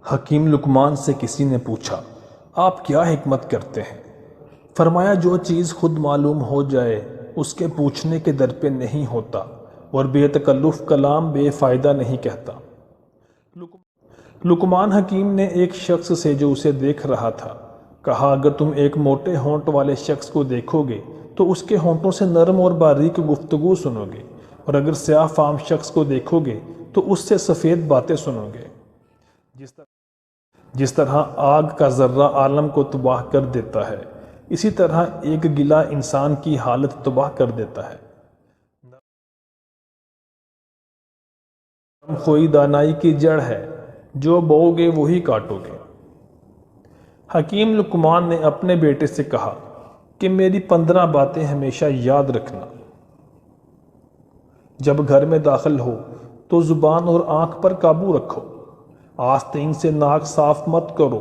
حکیم لقمان سے کسی نے پوچھا، آپ کیا حکمت کرتے ہیں؟ فرمایا، جو چیز خود معلوم ہو جائے اس کے پوچھنے کے در پہ نہیں ہوتا، اور بے تکلف کلام بے فائدہ نہیں کہتا۔ لقمان حکیم نے ایک شخص سے جو اسے دیکھ رہا تھا کہا، اگر تم ایک موٹے ہونٹ والے شخص کو دیکھو گے تو اس کے ہونٹوں سے نرم اور باریک گفتگو سنو گے، اور اگر سیاہ فام شخص کو دیکھو گے تو اس سے سفید باتیں سنو گے۔ جس طرح آگ کا ذرہ عالم کو تباہ کر دیتا ہے، اسی طرح ایک گلہ انسان کی حالت تباہ کر دیتا ہے۔ نرم خوئی دانائی کی جڑ ہے، جو بوؤ گے وہی کاٹو گے۔ حکیم لقمان نے اپنے بیٹے سے کہا کہ میری 15 باتیں ہمیشہ یاد رکھنا۔ جب گھر میں داخل ہو تو زبان اور آنکھ پر قابو رکھو، آستین سے ناک صاف مت کرو،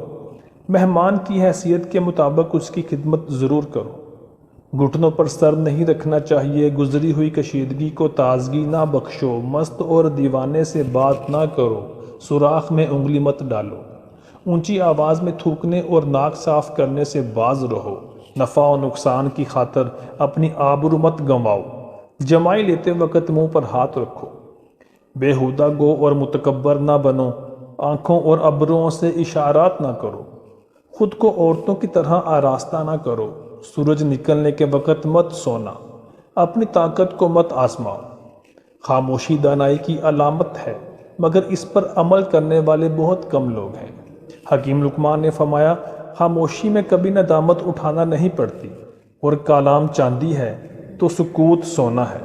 مہمان کی حیثیت کے مطابق اس کی خدمت ضرور کرو، گھٹنوں پر سر نہیں رکھنا چاہیے، گزری ہوئی کشیدگی کو تازگی نہ بخشو، مست اور دیوانے سے بات نہ کرو، سوراخ میں انگلی مت ڈالو، اونچی آواز میں تھوکنے اور ناک صاف کرنے سے باز رہو، نفع و نقصان کی خاطر اپنی آبرو مت گنواؤ، جمائی لیتے وقت منہ پر ہاتھ رکھو، بےہودہ گو اور متکبر نہ بنو، آنکھوں اور ابروؤں سے اشارات نہ کرو، خود کو عورتوں کی طرح آراستہ نہ کرو، سورج نکلنے کے وقت مت سونا، اپنی طاقت کو مت آزماؤ۔ خاموشی دانائی کی علامت ہے، مگر اس پر عمل کرنے والے بہت کم لوگ ہیں۔ حکیم لقمان نے فرمایا، خاموشی میں کبھی ندامت اٹھانا نہیں پڑتی، اور کلام چاندی ہے تو سکوت سونا ہے۔